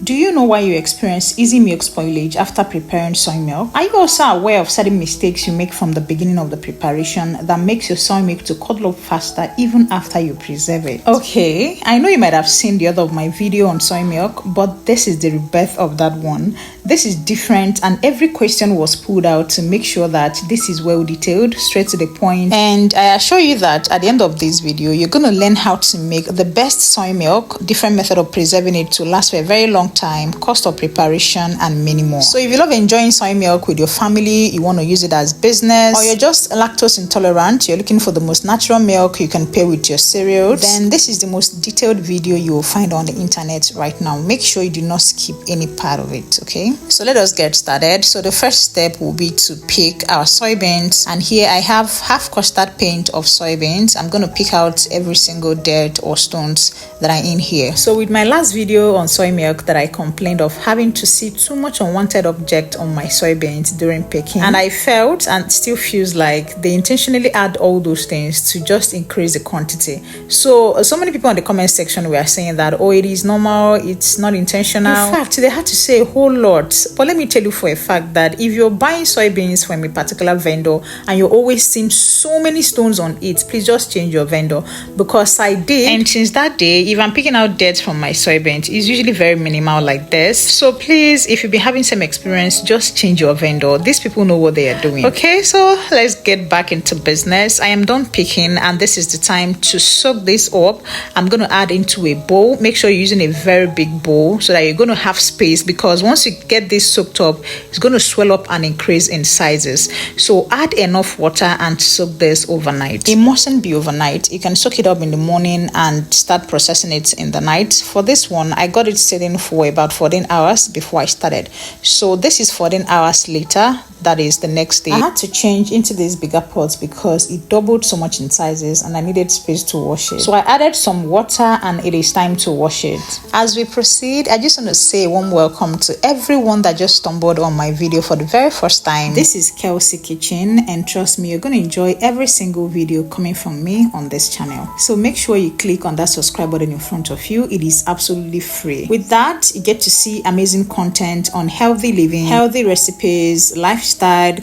Do you know why you experience easy milk spoilage after preparing soy milk? Are you also aware of certain mistakes you make from the beginning of the preparation that makes your soy milk to curdle up faster even after you preserve it? Okay, I know you might have seen the other of my video on soy milk, but this is the rebirth of that one. This is different, and every question was pulled out to make sure that this is well detailed, straight to the point. And I assure you that at the end of this video, you're going to learn how to make the best soy milk, different method of preserving it to last for a very long time, cost of preparation, and many more. So if you love enjoying soy milk with your family, you want to use it as business, or you're just lactose intolerant, you're looking for the most natural milk you can pair with your cereals, then this is the most detailed video you will find on the internet right now. Make sure you do not skip any part of it, okay? So let us get started. So the first step will be to pick our soybeans, and here I have half custard paint of soybeans. I'm going to pick out every single dirt or stones that are in here. So with my last video on soy milk that I complained of having to see too much unwanted object on my soybeans during picking, and I felt and still feels like they intentionally add all those things to just increase the quantity. So many people in the comment section were saying that, oh, it is normal, it's not intentional. In fact, they had to say a whole lot. But let me tell you for a fact that if you're buying soybeans from a particular vendor and you're always seeing so many stones on it, please just change your vendor, because I did, and since that day, if I'm picking out dirt from my soybeans, it's usually very minimal like this. So please, if you've been having some experience, just change your vendor. These people know what they are doing. Okay, so let's get back into business. I am done picking, and this is the time to soak this up. I'm going to add into a bowl. Make sure you're using a very big bowl so that you're going to have space, because once you get this soaked up, it's going to swell up and increase in sizes. So add enough water and soak this overnight. It mustn't be overnight. You can soak it up in the morning and start processing it in the night. For this one, I got it sitting for about 14 hours before I started. So this is 14 hours later. That is the next day. I had to change into these bigger pots because it doubled so much in sizes and I needed space to wash it. So I added some water and it is time to wash it. As we proceed, I just want to say a warm welcome to everyone that just stumbled on my video for the very first time. This is Kelsy Kitchen, and trust me, you're going to enjoy every single video coming from me on this channel. So make sure you click on that subscribe button in front of you. It is absolutely free. With that, you get to see amazing content on healthy living, healthy recipes, lifestyle,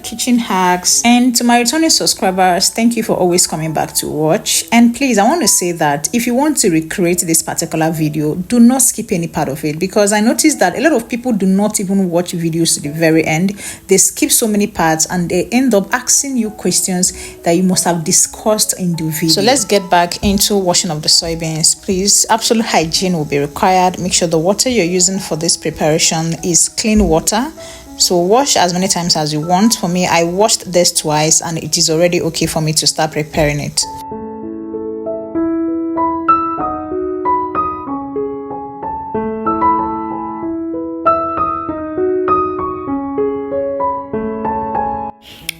kitchen hacks. And to my returning subscribers, thank you for always coming back to watch. And please, I want to say that if you want to recreate this particular video, do not skip any part of it, because I noticed that a lot of people do not even watch videos to the very end. They skip so many parts and they end up asking you questions that you must have discussed in the video. So let's get back into washing of the soybeans. Please, absolute hygiene will be required. Make sure the water you're using for this preparation is clean water. So wash as many times as you want. For me, I washed this twice and it is already okay for me to start preparing it.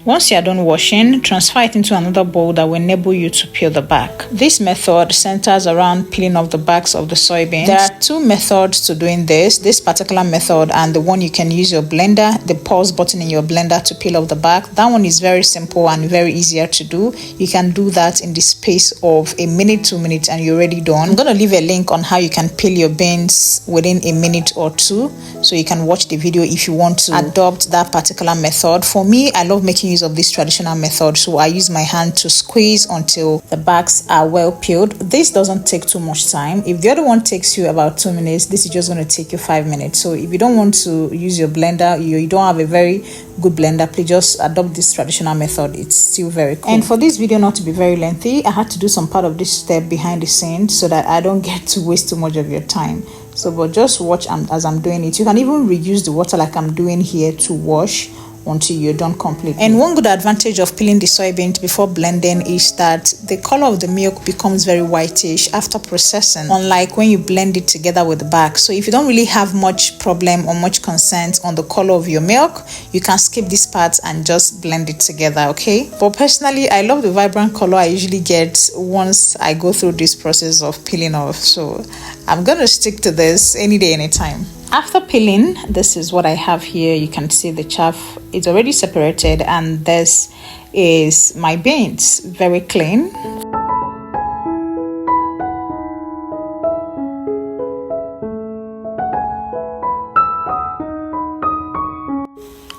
Once you are done washing, transfer it into another bowl that will enable you to peel the back. This method centers around peeling off the backs of the soybeans. There are two methods to doing this particular method and the one you can use your blender, the pause button in your blender to peel off the back. That one is very simple and very easier to do. You can do that in the space of a minute, 2 minutes, and you're already done. I'm going to leave a link on how you can peel your beans within a minute or two, so you can watch the video if you want to adopt that particular method. For me, I love making use of this traditional method, so I use my hand to squeeze until the backs are well peeled. This doesn't take too much time. If the other one takes you about 2 minutes, this is just going to take you 5 minutes. So if you don't want to use your blender, you don't have a very good blender, please just adopt this traditional method. It's still very cool. And for this video not to be very lengthy, I had to do some part of this step behind the scenes so that I don't get to waste too much of your time. So but just watch as I'm doing it. You can even reuse the water like I'm doing here to wash until you're done completely. And one good advantage of peeling the soybeans before blending is that the color of the milk becomes very whitish after processing, unlike when you blend it together with the back. So if you don't really have much problem or much concern on the color of your milk, you can skip this part and just blend it together, okay? But personally, I love the vibrant color I usually get once I go through this process of peeling off. So I'm gonna stick to this any day, anytime. After peeling, this is what I have here. You can see the chaff is already separated, and this is my beans, very clean.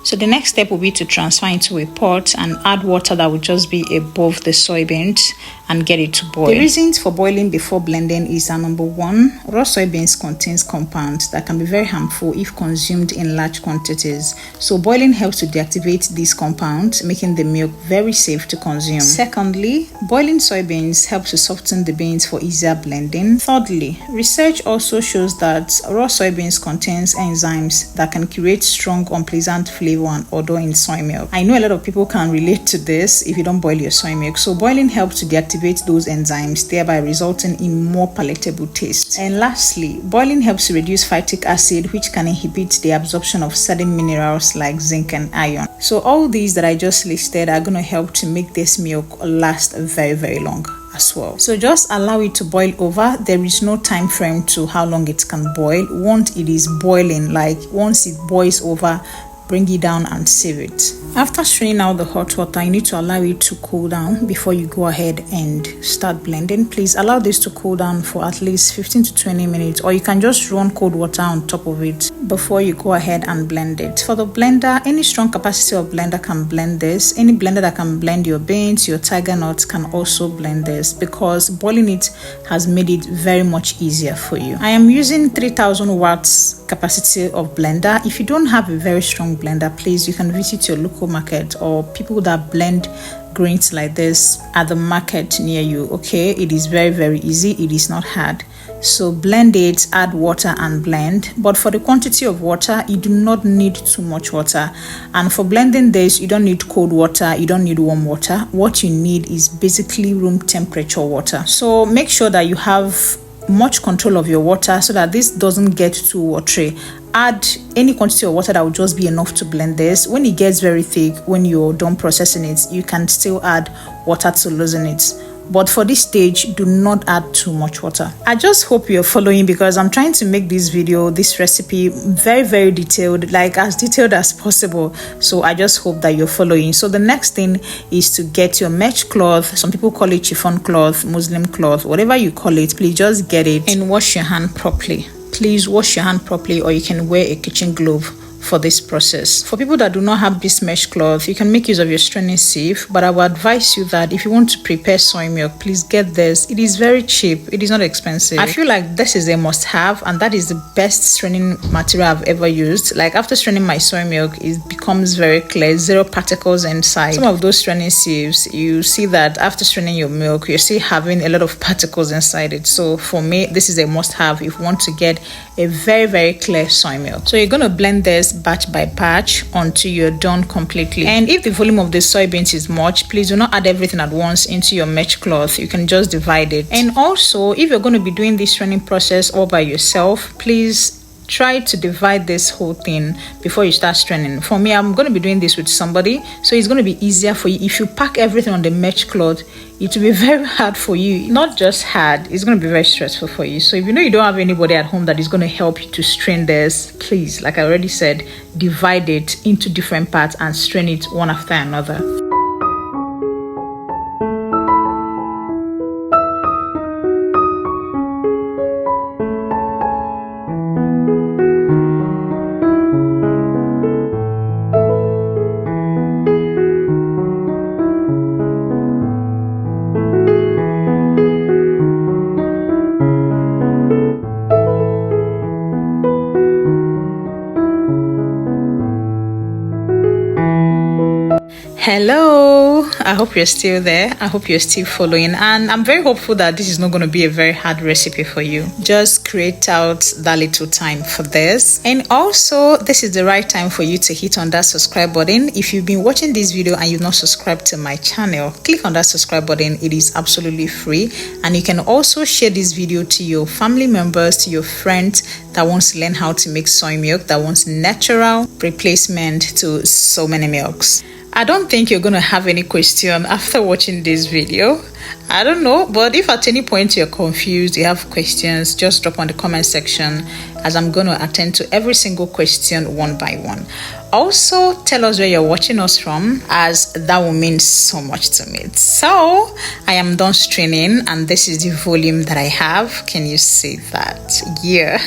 So the next step will be to transfer into a pot and add water that will just be above the soybeans and get it to boil. The reasons for boiling before blending is that number one, raw soybeans contains compounds that can be very harmful if consumed in large quantities. So boiling helps to deactivate these compounds, making the milk very safe to consume. Secondly, boiling soybeans helps to soften the beans for easier blending. Thirdly, research also shows that raw soybeans contains enzymes that can create strong, unpleasant flavor and odor in soy milk. I know a lot of people can relate to this if you don't boil your soy milk. So boiling helps to deactivate those enzymes, thereby resulting in more palatable taste. And lastly, boiling helps to reduce phytic acid, which can inhibit the absorption of certain minerals like zinc and iron. So all these that I just listed are going to help to make this milk last very, very long as well. So just allow it to boil over. There is no time frame to how long it can boil. Once it is boiling, like once it boils over, bring it down and save it. After straining out the hot water, you need to allow it to cool down before you go ahead and start blending. Please allow this to cool down for at least 15 to 20 minutes, or you can just run cold water on top of it before you go ahead and blend it. For the blender, any strong capacity of blender can blend this. Any blender that can blend your beans, your tiger nuts can also blend this, because boiling it has made it very much easier for you. I am using 3000 watts capacity of blender. If you don't have a very strong blender, please, you can visit your local market or people that blend grains like this at the market near you. Okay, it is very, very easy. It is not hard. So blend it, add water and blend. But for the quantity of water, you do not need too much water. And for blending this, you don't need cold water, you don't need warm water. What you need is basically room temperature water. So make sure that you have much control of your water so that this doesn't get too watery. Add any quantity of water that will just be enough to blend this. When it gets very thick, when you're done processing it, you can still add water to loosen it. But for this stage, do not add too much water. I just hope you're following, because I'm trying to make this video, this recipe, very, very detailed, like as detailed as possible. So I just hope that you're following. So the next thing is to get your mesh cloth. Some people call it chiffon cloth, Muslim cloth, whatever you call it. Please just get it and wash your hand properly. Please wash your hand properly, or you can wear a kitchen glove for this process. For people that do not have this mesh cloth, you can make use of your straining sieve, but I would advise you that if you want to prepare soy milk, please get this. It is very cheap, it is not expensive. I feel like this is a must have, and that is the best straining material I've ever used. Like after straining my soy milk, it becomes very clear, zero particles inside. Some of those straining sieves, you see that after straining your milk, you're still having a lot of particles inside it. So for me, this is a must have if you want to get a very, very clear soy milk. So you're going to blend this batch by batch until you're done completely. And if the volume of the soybeans is much, please do not add everything at once into your mesh cloth. You can just divide it. And also, if you're going to be doing this straining process all by yourself, please try to divide this whole thing before you start straining. For me, I'm going to be doing this with somebody, so it's going to be easier for you. If you pack everything on the mesh cloth, it will be very hard for you. Not just hard, it's going to be very stressful for you. So if you know you don't have anybody at home that is going to help you to strain this, please, like I already said, divide it into different parts and strain it one after another. Hello, I hope you're still there. I hope you're still following, and I'm very hopeful that this is not going to be a very hard recipe for you. Just create out that little time for this. And also, this is the right time for you to hit on that subscribe button. If you've been watching this video and you've not subscribed to my channel, click on that subscribe button. It is absolutely free, and you can also share this video to your family members, to your friends that wants to learn how to make soy milk, that wants natural replacement to so many milks. I don't think you're going to have any question after watching this video. I don't know, but if at any point you're confused, you have questions, just drop on the comment section, as I'm going to attend to every single question one by one. also tell us where you're watching us from, as that will mean so much to me. So I am done straining, and this is the volume that I have. Can you see that? Yeah,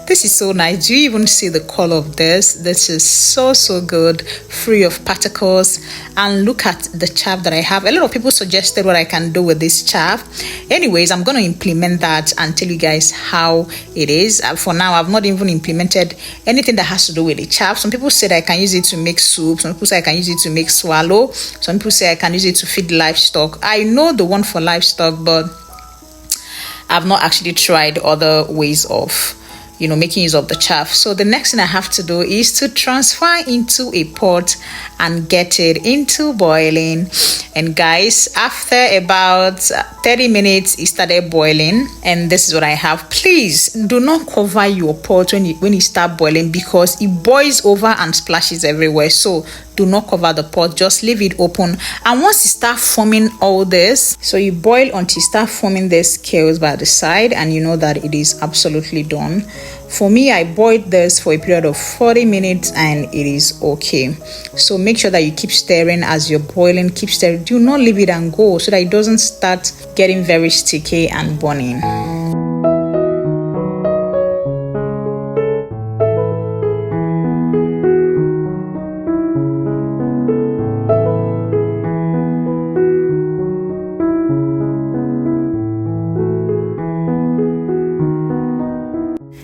this is so nice. Do you even see the color of this? This is so good, free of particles. And look at the chaff that I have. A lot of people suggested what I can do with this chaff. Anyways, I'm going to implement that and tell you guys how it is. For now, I've not even implemented anything that has to do with the chaff. Some people said I can use it to make soup. Some people say I can use it to make swallow. Some people say I can use it to feed livestock. I know the one for livestock, but I've not actually tried other ways of making use of the chaff. So the next thing I have to do is to transfer into a pot and get it into boiling. And guys, after about 30 minutes, it started boiling, and this is what I have. Please do not cover your pot when you start boiling, because it boils over and splashes everywhere. So do not cover the pot, just leave it open. And once you start forming all this, so you boil until you start forming the scales by the side, and you know that it is absolutely done. For me, I boiled this for a period of 40 minutes and it is okay. So make sure that you keep stirring as you're boiling. Keep stirring. Do not leave it and go, so that it doesn't start getting very sticky and burning.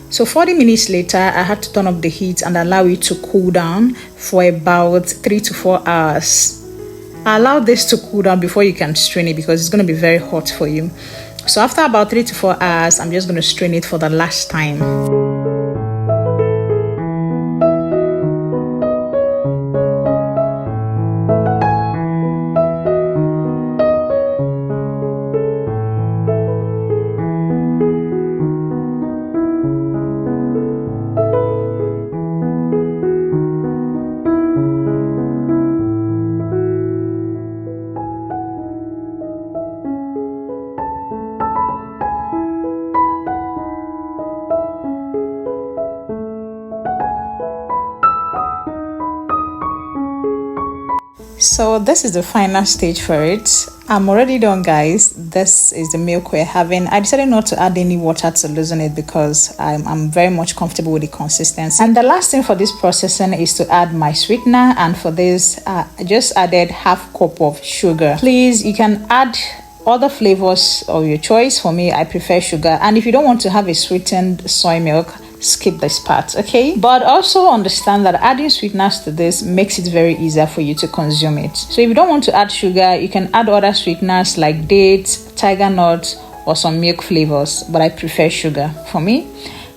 So 40 minutes later, I had to turn up the heat and allow it to cool down for about 3 to 4 hours. Allow this to cool down before you can strain it, because it's going to be very hot for you. So after about 3 to 4 hours, I'm just going to strain it for the last time. So this is the final stage for it. I'm already done, guys. This is the milk we're having. I decided not to add any water to loosen it, because I'm very much comfortable with the consistency. And the last thing for this processing is to add my sweetener, and for this I just added half cup of sugar. Please, you can add other flavors of your choice. For me, I prefer sugar. And if you don't want to have a sweetened soy milk, skip this part, okay? But also understand that adding sweeteners to this makes it very easier for you to consume it. So if you don't want to add sugar, you can add other sweeteners like dates, tiger nuts, or some milk flavors, but I prefer sugar for me.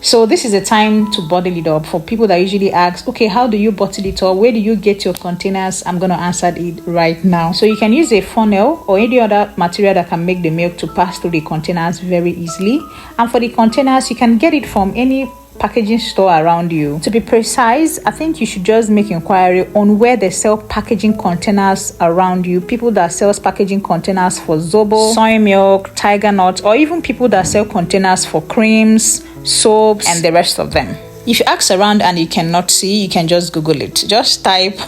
So this is the time to bottle it up. For people that usually ask, okay, how do you bottle it up? Where do you get your containers? I'm going to answer it right now. So you can use a funnel or any other material that can make the milk to pass through the containers very easily. And for the containers, you can get it from any packaging store around you. To be precise, I think you should just make inquiry on where they sell packaging containers around you. People that sell packaging containers for zobo, soy milk, tiger nuts, or even people that sell containers for creams, soaps, and the rest of them. If you ask around and you cannot see, you can just Google it. Just type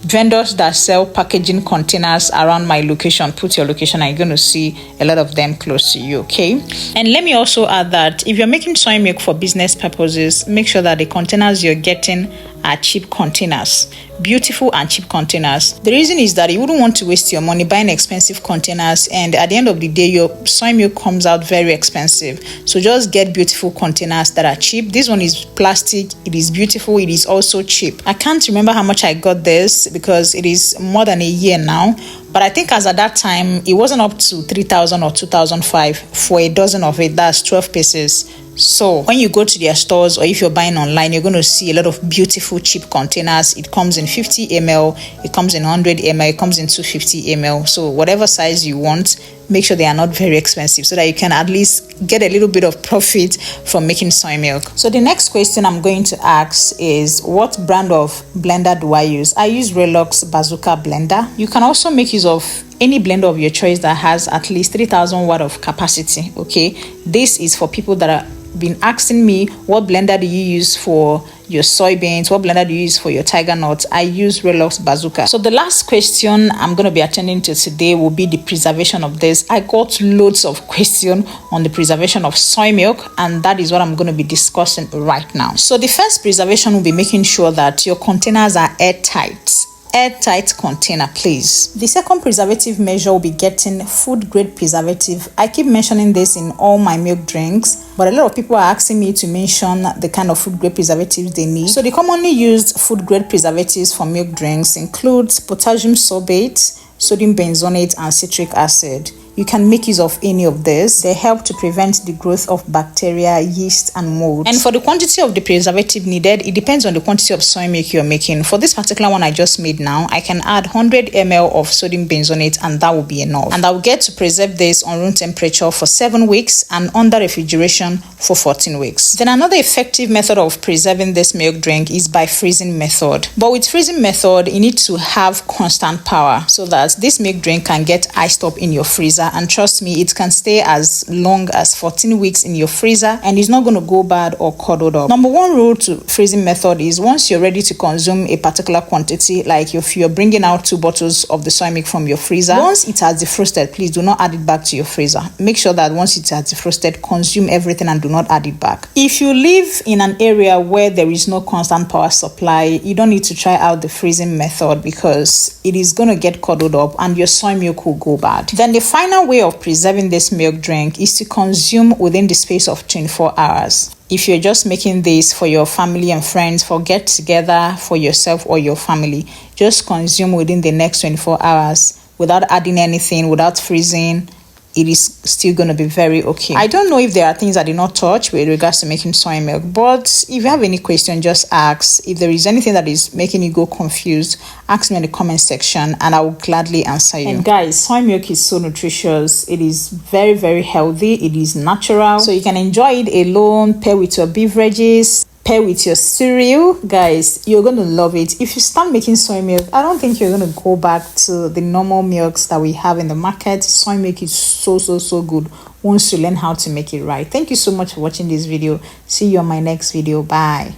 vendors that sell packaging containers around my location. Put your location and you're going to see a lot of them close to you, okay? And let me also add that if you're making soy milk for business purposes, make sure that the containers you're getting are cheap containers, beautiful and cheap containers. The reason is that you wouldn't want to waste your money buying expensive containers, and at the end of the day your soy milk comes out very expensive. So just get beautiful containers that are cheap. This one is plastic, it is beautiful, it is also cheap. I can't remember how much I got this because it is more than a year now, but I think as at that time it wasn't up to 3,000 or 2,005 for a dozen of it. That's 12 pieces. So when you go to their stores or if you're buying online, you're going to see a lot of beautiful cheap containers. It comes in 50 ml, it comes in 100 ml, it comes in 250 ml. So whatever size you want, make sure they are not very expensive so that you can at least get a little bit of profit from making soy milk. So the next question I'm going to ask is, what brand of blender do I use? I use Relux Bazooka blender. You can also make use of any blender of your choice that has at least 3,000 watt of capacity, okay? This is for people that are been asking me, what blender do you use for your soybeans? What blender do you use for your tiger nuts? I use Relox Bazooka. So the last question I'm going to be attending to today will be the preservation of this. I got loads of questions on the preservation of soy milk, and that is what I'm going to be discussing right now. So the first preservation will be making sure that your containers are airtight container, please. The second preservative measure will be getting food grade preservative. I keep mentioning this in all my milk drinks, but a lot of people are asking me to mention the kind of food grade preservatives they need. So the commonly used food grade preservatives for milk drinks includes potassium sorbate, sodium benzonate, and citric acid. You can make use of any of this. They help to prevent the growth of bacteria, yeast, and mold. And for the quantity of the preservative needed, it depends on the quantity of soy milk you're making. For this particular one I just made now, I can add 100 ml of sodium benzonate, and that will be enough. And I'll get to preserve this on room temperature for 7 weeks and under refrigeration for 14 weeks. Then another effective method of preserving this milk drink is by freezing method. But with freezing method, you need to have constant power so that this milk drink can get iced up in your freezer. And trust me, it can stay as long as 14 weeks in your freezer and it's not going to go bad or curdled up. Number one rule to freezing method is once you're ready to consume a particular quantity, like if you're bringing out 2 bottles of the soy milk from your freezer, once it has defrosted, please do not add it back to your freezer. Make sure that once it has defrosted, consume everything and do not add it back. If you live in an area where there is no constant power supply, you don't need to try out the freezing method because it is going to get curdled up and your soy milk will go bad. Then the final way of preserving this milk drink is to consume within the space of 24 hours. If you're just making this for your family and friends, for get together, for yourself or your family, just consume within the next 24 hours without adding anything, without freezing. It is still going to be very okay. I don't know if there are things I did not touch with regards to making soy milk, but if you have any question, just ask. If there is anything that is making you go confused, ask me in the comment section and I will gladly answer you. And guys, soy milk is so nutritious. It is very, very healthy. It is natural. So you can enjoy it alone, pair with your beverages, pair with your cereal. Guys, you're going to love it. If you start making soy milk, I don't think you're going to go back to the normal milks that we have in the market. Soy milk is so good once you learn how to make it right. Thank you so much for watching this video. See you on my next video. Bye.